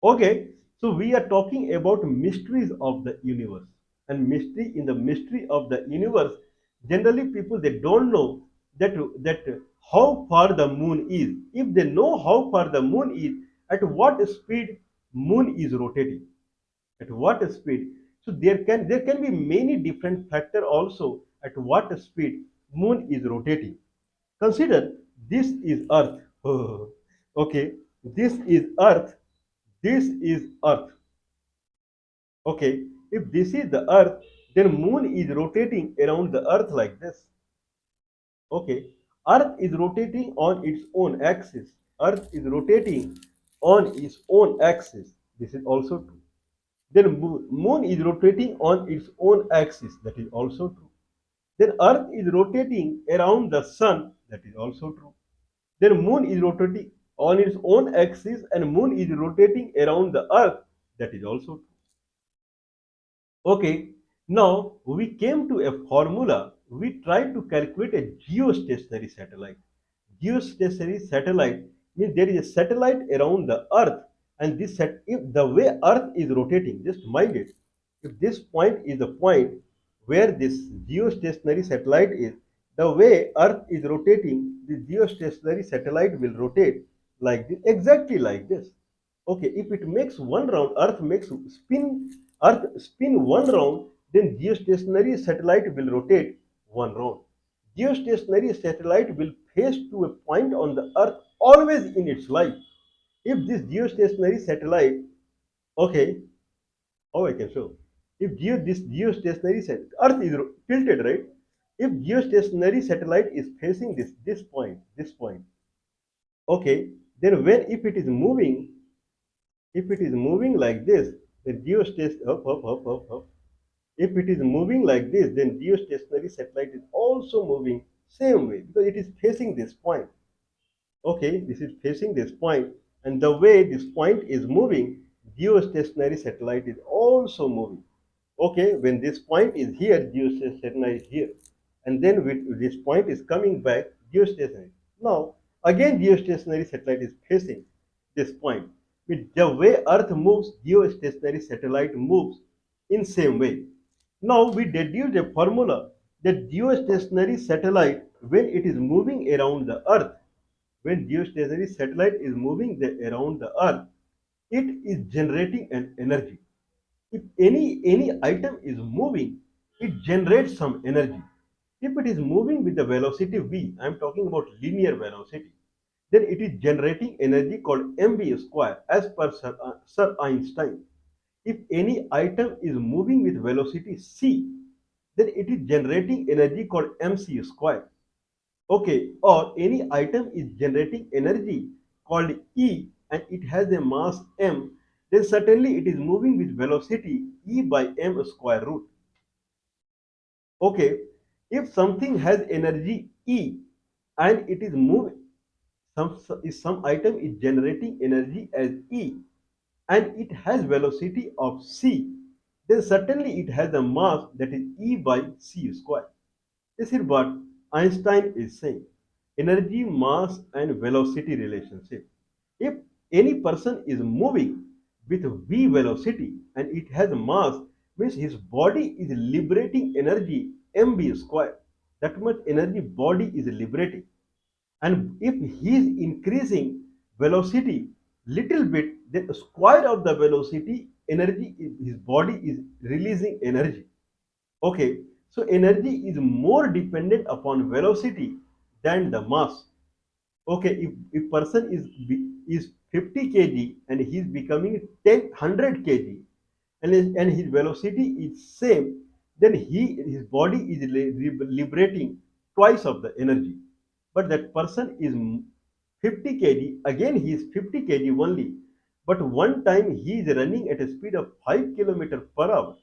Okay, so we are talking about mysteries of the universe. And mystery in the mystery of the universe, generally people they don't know that how far the moon is. If they know how far the moon is, at what speed moon is rotating, at what speed. So there can be many different factor also at what speed moon is rotating. Consider this is Earth. Okay, this is Earth. This is Earth. Okay, if this is the Earth, then Moon is rotating around the Earth like this. Okay, Earth is rotating on its own axis. Earth is rotating on its own axis. This is also true. Then Moon is rotating on its own axis. That is also true. Then Earth is rotating around the Sun. That is also true. Then Moon is rotating on its own axis and Moon is rotating around the Earth. That is also true. Okay, now we came to a formula. We tried to calculate a geostationary satellite. Geostationary satellite means there is a satellite around the Earth, and if the way Earth is rotating, just mind it. If this point is the point where this geostationary satellite is, the way Earth is rotating, the geostationary satellite will rotate like this, exactly like this. Okay, if it makes one round, Earth spin one round, then geostationary satellite will rotate one round. Geostationary satellite will face to a point on the Earth always in its life. If this geostationary satellite, okay, how I can show? If this geostationary satellite, Earth is tilted, right? If geostationary satellite is facing this point, okay, then when if it is moving, if it is moving like this, the geostation up. If it is moving like this, then geostationary satellite is also moving same way because it is facing this point. Okay, this is facing this point, and the way this point is moving, geostationary satellite is also moving. Okay, when this point is here, geostationary is here, and then with this point is coming back, geostationary. Now again, geostationary satellite is facing this point. With the way Earth moves, geostationary satellite moves in same way. Now we deduce a formula that geostationary satellite, when it is moving around the Earth, when geostationary satellite is moving around the Earth, it is generating an energy. If any item is moving, it generates some energy. If it is moving with the velocity v, I am talking about linear velocity, then it is generating energy called mv square as per Sir Einstein. If any item is moving with velocity c, then it is generating energy called mc square. Okay, or any item is generating energy called E and it has a mass m, then certainly it is moving with velocity E by m square root. Okay, if something has energy E and it is moving, some item is generating energy as E and it has velocity of c, then certainly it has a mass that is E by c square. This is what Einstein is saying. Energy, mass, and velocity relationship. If any person is moving with v velocity and it has mass, means his body is liberating energy mv square. That much energy body is liberating. And if he is increasing velocity little bit, then square of the velocity energy his body is releasing energy. Okay, so energy is more dependent upon velocity than the mass. Okay, if person is 50 kg and he is becoming 100 kg and his velocity is same, then his body is liberating twice of the energy. But that person is 50 kg, again he is 50 kg only, but one time he is running at a speed of 5 kilometer per hour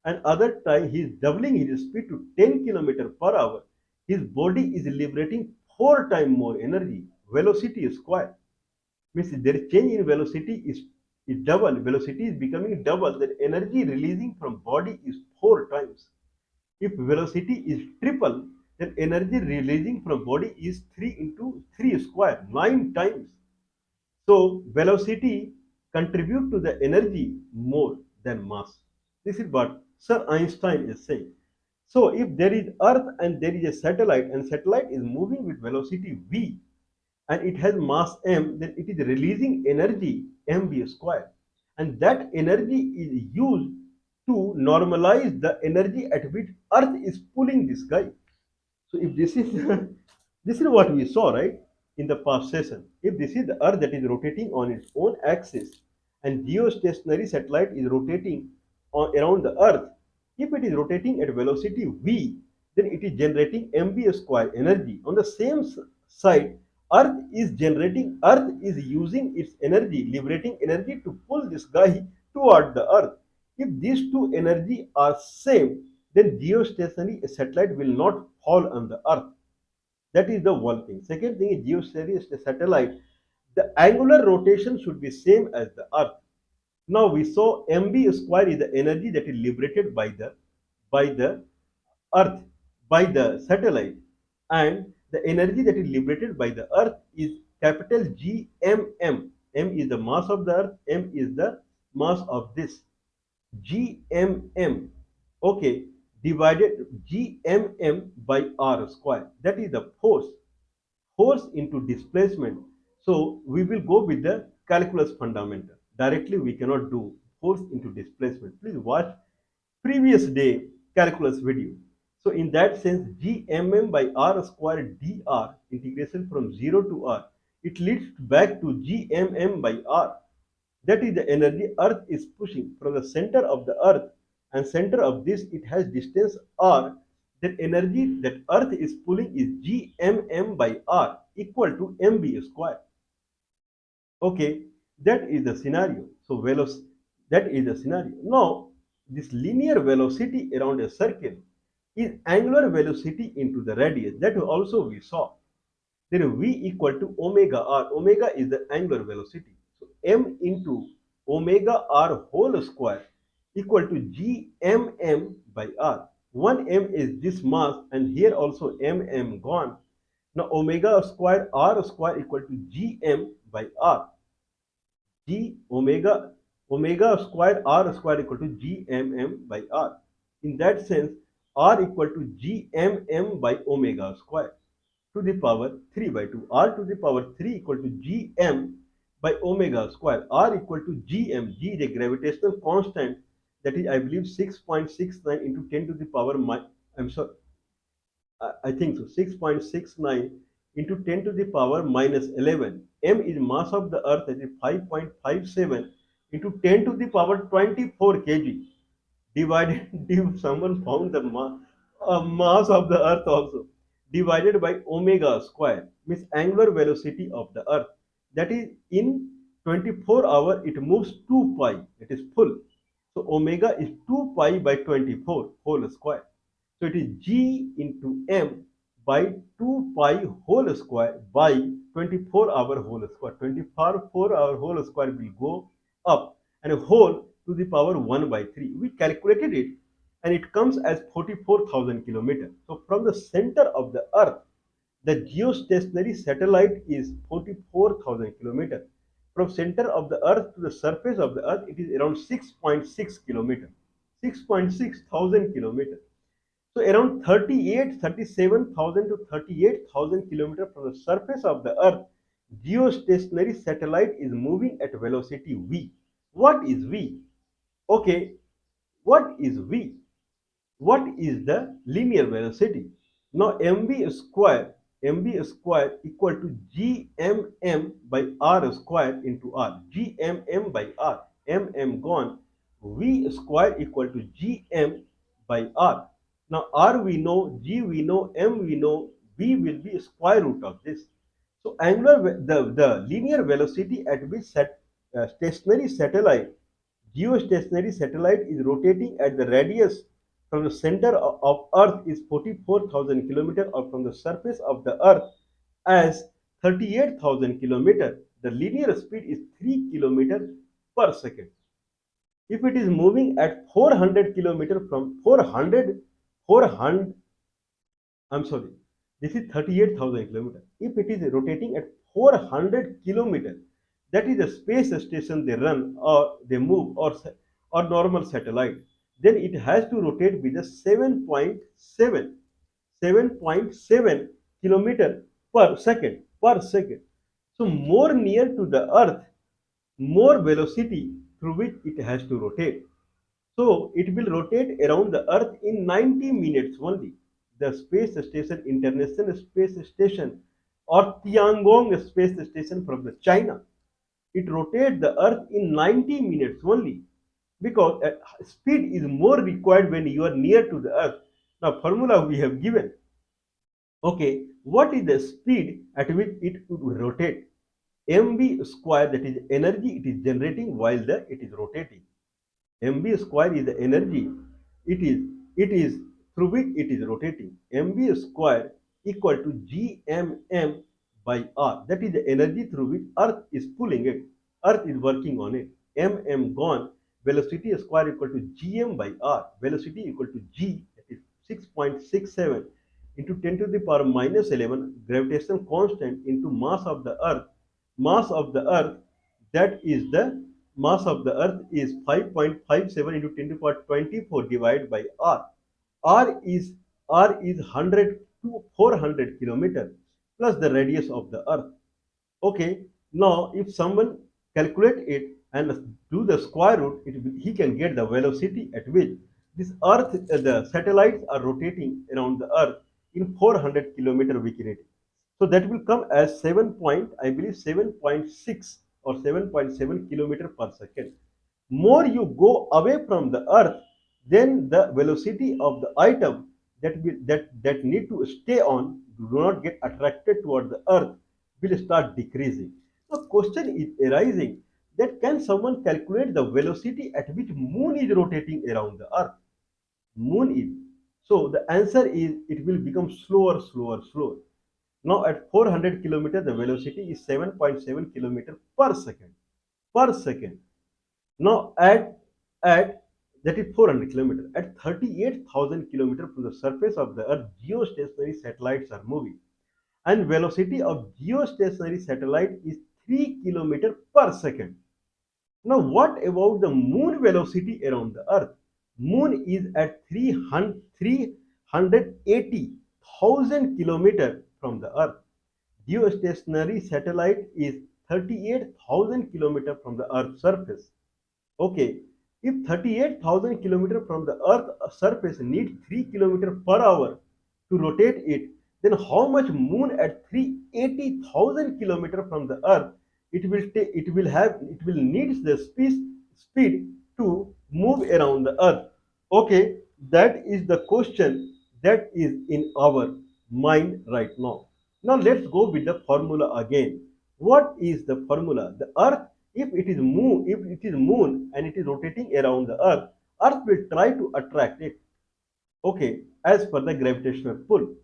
and other time he is doubling his speed to 10 kilometer per hour, his body is liberating 4 times more energy. Velocity is square. Means their change in velocity is double. Velocity is becoming double. The energy releasing from body is 4 times. If velocity is triple, then energy releasing from body is 3 into 3 square, 9 times. So velocity contribute to the energy more than mass. This is what Sir Einstein is saying. So if there is Earth and there is a satellite, and satellite is moving with velocity v, and it has mass m, then it is releasing energy mv square, and that energy is used to normalize the energy at which Earth is pulling this guy. So if this is this is what we saw, right, in the past session. If this is the Earth that is rotating on its own axis, and geostationary satellite is rotating around the Earth, if it is rotating at velocity v, then it is generating mv square energy. On the same side, Earth is using its energy, liberating energy to pull this guy toward the Earth. If these two energy are same, then geostationary satellite will not fall on the Earth. That is the one thing. Second thing is geostationary satellite. The angular rotation should be same as the Earth. Now we saw mv square is the energy that is liberated by the Earth, by the satellite, and the energy that is liberated by the Earth is capital G M M. M is the mass of the Earth. M is the mass of this. GMM, okay, divided GMM by R square. That is the force into displacement. So we will go with the calculus fundamental. Directly we cannot do force into displacement. Please watch previous day calculus video. So in that sense, GMM by R square dr, integration from 0 to R, it leads back to GMM by R. That is the energy Earth is pushing from the center of the Earth, and center of this it has distance r. That energy that Earth is pulling is gmm by r, equal to mv square. Okay, that is the scenario. So velocity, that is the scenario. Now this linear velocity around a circle is angular velocity into the radius. That also we saw. Then v equal to omega r. Omega is the angular velocity. So m into omega r whole square equal to gmm by r. 1m is this mass, and here also mm gone. Now omega square r square equal to gm by r. G omega square r square equal to gmm by r. In that sense, r equal to gmm by omega square to the power 3 by 2. R to the power 3 equal to gm by omega square. R equal to gm. G is a gravitational constant, that is I believe 6.69 into 10 to the power I'm sorry, I think so, 6.69 into 10 to the power minus 11. M is mass of the earth, that is 5.57 into 10 to the power 24 kg. Divided, if someone found the mass of the earth also, divided by omega square, means angular velocity of the earth. That is in 24 hours it moves 2 pi, it is full. So omega is 2 pi by 24 whole square. So it is g into m by 2 pi whole square by 24-hour whole square. 24-hour whole square will go up, and a whole to the power 1 by 3. We calculated it, and it comes as 44,000 kilometers. So from the center of the earth, the geostationary satellite is 44,000 kilometers. From center of the earth to the surface of the earth, it is around 6.6 kilometers. 6.6 thousand kilometers. So around 37,000 to 38,000 kilometers from the surface of the earth, geostationary satellite is moving at velocity v. What is v? Okay, what is v? What is the linear velocity? Now mv square equal to gmm by r square into r. Gmm by r, mm gone. V square equal to gm by r. Now r we know, g we know, m we know, v will be square root of this. So the linear velocity at which stationary satellite, geostationary satellite is rotating at the radius from the center of earth is 44,000 kilometers, or from the surface of the earth as 38,000 kilometers. The linear speed is 3 kilometers per second. If it is moving at 400 kilometers from 400, I'm sorry, this is 38,000 kilometers. If it is rotating at 400 kilometers, That is the space station they run or they move or normal satellite. Then it has to rotate with a 7.7 kilometer per second. So more near to the earth, more velocity through which it has to rotate. So it will rotate around the earth in 90 minutes only. The space station, International Space Station or Tiangong Space Station from the China, it rotates the earth in 90 minutes only because speed is more required when you are near to the earth. Now formula we have given. Okay, what is the speed at which it would rotate? mv square, that is energy it is generating while it is rotating. mv square is the energy it is through which it is rotating. mv square equal to gmm by r. That is the energy through which earth is pulling it. Earth is working on it. mm gone. Velocity square equal to gm by r. Velocity equal to g, that is 6.67 into 10 to the power minus 11 gravitational constant into mass of the earth. Mass of the earth, that is the mass of the earth is 5.57 into 10 to the power 24 divided by r. R is 100 to 400 kilometer plus the radius of the earth. Okay, now if someone calculate it and do the square root, he can get the velocity at which this earth, the satellites are rotating around the earth in 400 kilometer vicinity. So that will come as I believe 7.6 or 7.7 kilometer per second. More you go away from the earth, then the velocity of the item that need to stay on, do not get attracted toward the earth, will start decreasing. The question is arising that can someone calculate the velocity at which moon is rotating around the earth? Moon is. So the answer is it will become slower. Now at 400 kilometer, the velocity is 7.7 kilometer per second. Per second. Now at that is 400 kilometer. At 38,000 kilometer from the surface of the earth, geostationary satellites are moving. And velocity of geostationary satellite is 3 kilometer per second. Now, what about the moon velocity around the earth? Moon is at 380,000 kilometers from the earth. Geostationary satellite is 38,000 kilometers from the earth's surface. Okay, if 38,000 kilometers from the earth surface needs 3 kilometers per hour to rotate it, then how much moon at 380,000 kilometers from the earth it will needs the speed to move around the earth. Okay, that is the question that is in our mind right now. Now let's go with the formula again. What is the formula? The earth, if it is moon and it is rotating around the earth will try to attract it. Okay, as per the gravitational pull.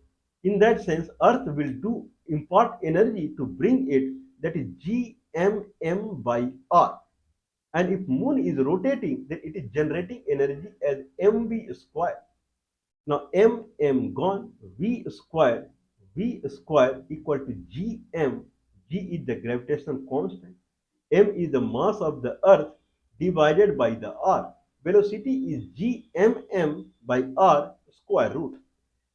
In that sense, earth will do impart energy to bring it, that is gmm by r. And if moon is rotating, then it is generating energy as mv square. Now mm gone, v square equal to gm. G is the gravitational constant. M is the mass of the earth divided by the r. Velocity is gmm by r square root.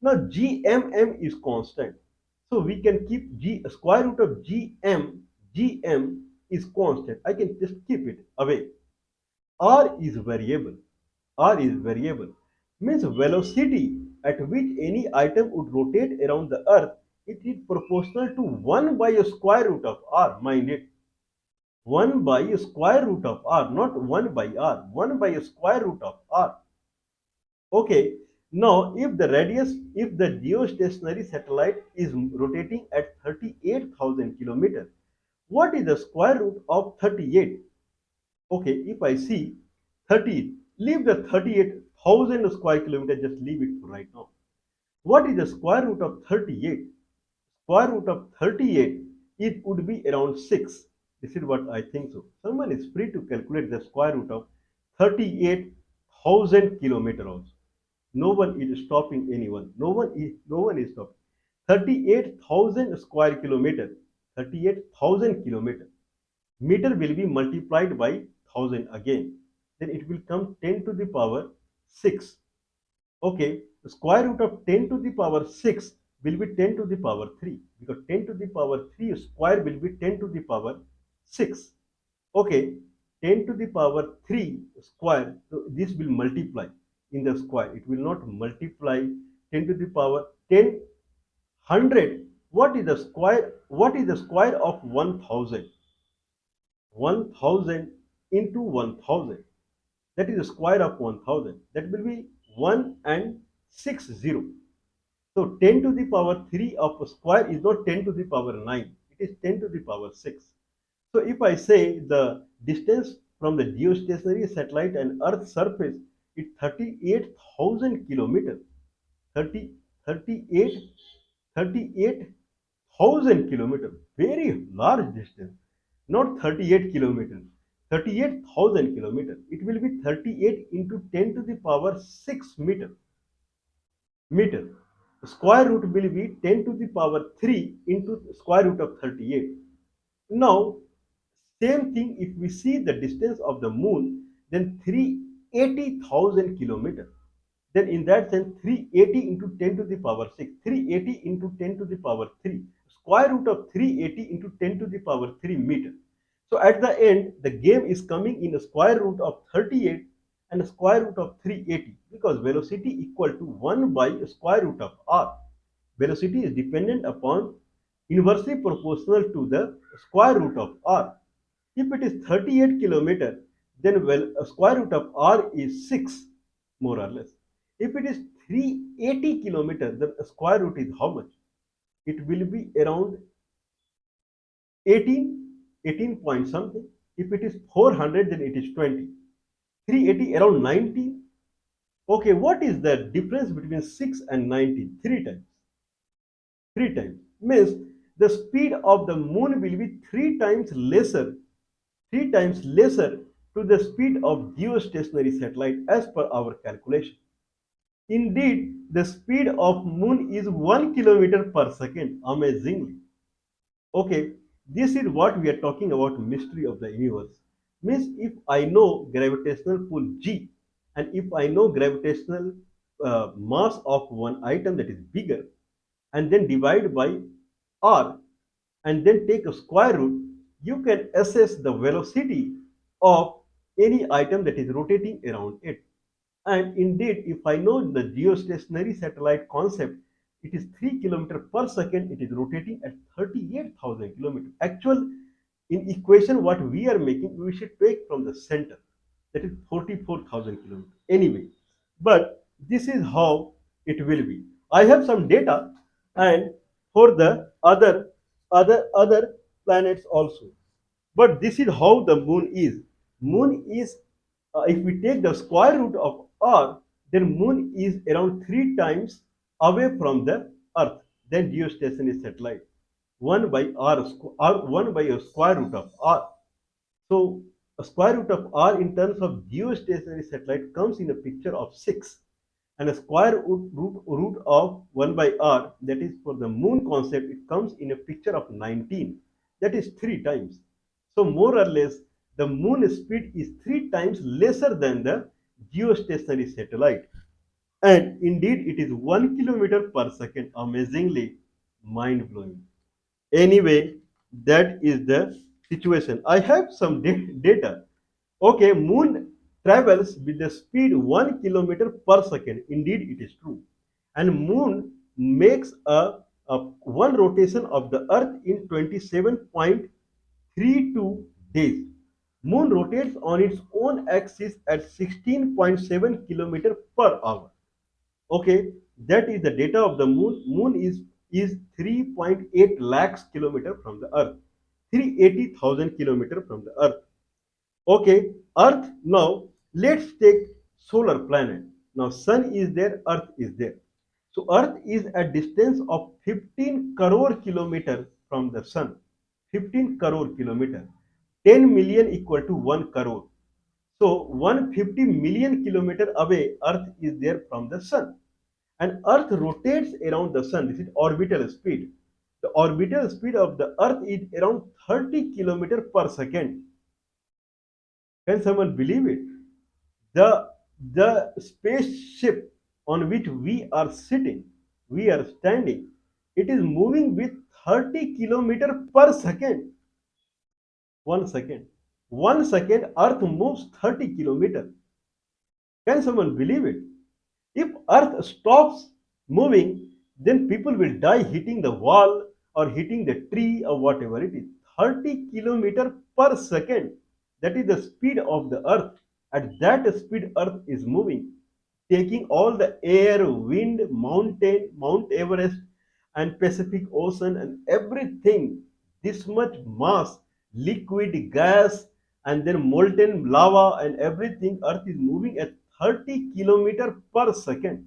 Now gmm is constant. So we can keep square root of gm is constant. I can just keep it away. R is variable. R is variable. Means velocity at which any item would rotate around the earth, it is proportional to 1 by a square root of r. Mind it. 1 by a square root of r, not 1 by r. 1 by a square root of r. Okay. Now, if the geostationary satellite is rotating at 38,000 kilometers, what is the square root of 38? Okay, if I see 30, leave the 38,000 square kilometer, just leave it for right now. What is the square root of 38? Square root of 38, it would be around 6. This is what I think so. Someone is free to calculate the square root of 38,000 kilometer also. No one is stopping anyone. No one is stopping. 38,000 square kilometer. 38,000 kilometer. Meter will be multiplied by 1000 again. Then it will come 10 to the power 6. Okay, the square root of 10 to the power 6 will be 10 to the power 3, because 10 to the power 3 square will be 10 to the power 6. Okay, 10 to the power 3 square, so this will multiply in the square. It will not multiply 10 to the power 10, 100. What is the square? What is the square of 1000? 1000 into 1000. That is the square of 1000. That will be 1 and 60. So 10 to the power 3 of a square is not 10 to the power 9. It is 10 to the power 6. So if I say the distance from the geostationary satellite and Earth surface is 38,000 kilometers. 30, 38, 38,000 kilometers. Very large distance. Not 38 kilometers. 38,000 kilometers. It will be 38 into 10 to the power 6 meter. Square root will be 10 to the power 3 into square root of 38. Now, same thing if we see the distance of the moon, then 380,000 kilometers. Then in that sense, 380 into 10 to the power 6, 380 into 10 to the power 3, square root of 380 into 10 to the power 3 meter. So at the end, the game is coming in a square root of 38 and a square root of 380, because velocity equal to 1 by square root of r. Velocity is dependent upon, inversely proportional to the square root of r. If it is 38 kilometer, then square root of r is 6, more or less. If it is 380 kilometers, then square root is how much? It will be around 18, 18 point something. If it is 400, then it is 20. 380 around 19. Okay, what is the difference between 6 and 19? 3 times. 3 times. Means the speed of the moon will be 3 times lesser to the speed of geostationary satellite as per our calculation. Indeed, the speed of moon is 1 kilometer per second, amazingly. Okay, this is what we are talking about, mystery of the universe. Means if I know gravitational pull G, and if I know gravitational mass of one item that is bigger, and then divide by R, and then take a square root, you can assess the velocity of any item that is rotating around it. And indeed, if I know the geostationary satellite concept, it is 3 kilometers per second, it is rotating at 38,000 kilometers. Actual, in equation what we are making, we should take from the center, that is 44,000 kilometers. Anyway, but this is how it will be. I have some data, and for the other planets also. But this is how the moon is. Moon is, if we take the square root of r, then moon is around 3 times away from the earth than geostationary satellite. 1 by r, 1 by a square root of r. So a square root of r in terms of geostationary satellite comes in a picture of 6, and a square root of 1 by r, that is for the moon concept, it comes in a picture of 19, that is 3 times. So more or less the moon speed is 3 times lesser than the geostationary satellite, and indeed it is 1 kilometer per second. Amazingly mind blowing. Anyway, that is the situation. I have some data. Okay, moon travels with the speed 1 kilometer per second. Indeed, it is true. And moon makes a one rotation of the earth in 27.32 days. Moon rotates on its own axis at 16.7 kilometer per hour. Okay, that is the data of the moon. Moon is 3.8 lakhs kilometer from the earth, 380,000 kilometer from the earth. Okay, earth. Now let's take solar planet. Now sun is there, earth is there. So earth is at distance of 15 crore kilometer from the sun. 15 crore kilometer. 10 million equal to 1 crore. So 150 million kilometer away earth is there from the sun, and earth rotates around the sun. This is orbital speed. The orbital speed of the Earth is around 30 kilometers per second. Can someone believe it? The, the spaceship on which we are sitting, we are standing, it is moving with 30 kilometers per second. 1 second. 1 second, Earth moves 30 kilometers. Can someone believe it? If Earth stops moving, then people will die hitting the wall or hitting the tree or whatever it is. 30 kilometers per second. That is the speed of the Earth. At that speed, Earth is moving, taking all the air, wind, mountain, Mount Everest, and Pacific Ocean, and everything. This much mass, liquid, gas, and then molten lava, and everything. Earth is moving at 30 kilometers per second.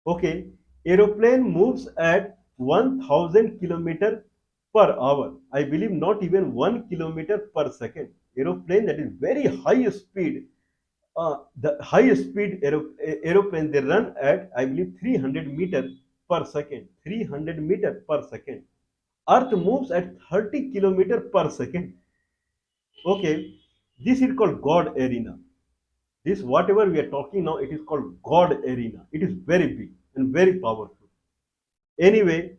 Okay, aeroplane moves at 1000 kilometer per hour. I believe not even 1 kilometer per second. Aeroplane that is very high speed. The highest speed aeroplane they run at, I believe, 300 meter per second. 300 meter per second. Earth moves at 30 kilometer per second. Okay, this is called God arena. This whatever we are talking now, it is called God arena. It is very big and very powerful. Anyway,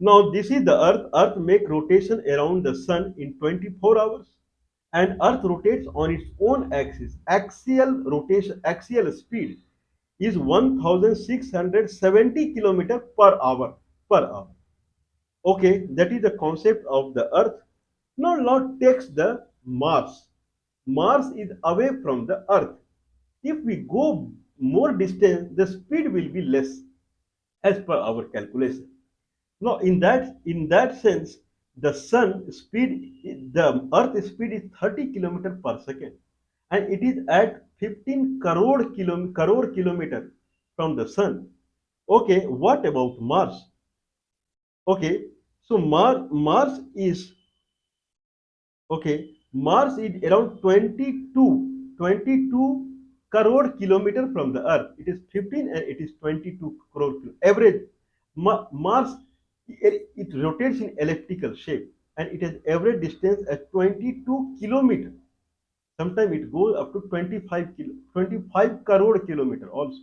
now this is the Earth. Earth make rotation around the Sun in 24 hours, and Earth rotates on its own axis. Axial rotation, axial speed is 1670 kilometer per hour. Per hour. Okay, that is the concept of the Earth. Now takes the Mars. Mars is away from the Earth. If we go more distance, the speed will be less as per our calculation. Now, in that sense, the sun speed, the Earth speed is 30 kilometer per second, and it is at 15 crore kilometer from the sun. Okay, what about Mars? Okay, so Mars is around 22 crore kilometer from the Earth. It is 15 and it is 22 crore average. Mars, it rotates in elliptical shape and it has average distance at 22 kilometer. Sometimes it goes up to 25 crore kilometer also.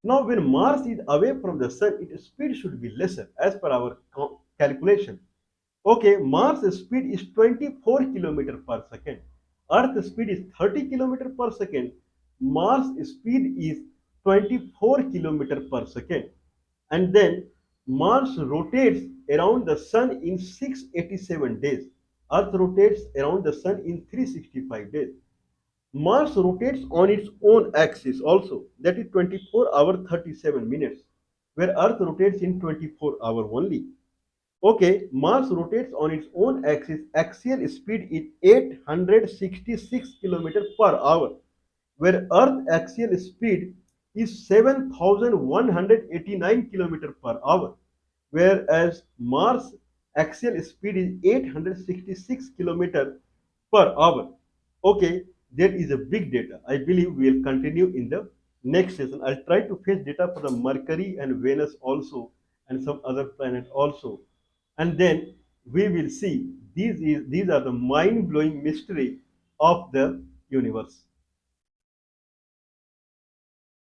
Now, when Mars is away from the Sun, its speed should be lesser as per our calculation. Okay, Mars speed is 24 kilometer per second. Earth speed is 30 kilometer per second. Mars speed is 24 kilometer per second. And then Mars rotates around the Sun in 687 days. Earth rotates around the Sun in 365 days. Mars rotates on its own axis also, that is 24 hour 37 minutes, where Earth rotates in 24 hour only. Okay, Mars rotates on its own axis. Axial speed is 866 km per hour, where Earth axial speed is 7189 km per hour, whereas Mars axial speed is 866 km per hour. Okay, there is a big data. I believe we will continue in the next session. I'll try to fetch data for the Mercury and Venus also and some other planet also. And then we will see these are the mind-blowing mystery of the universe.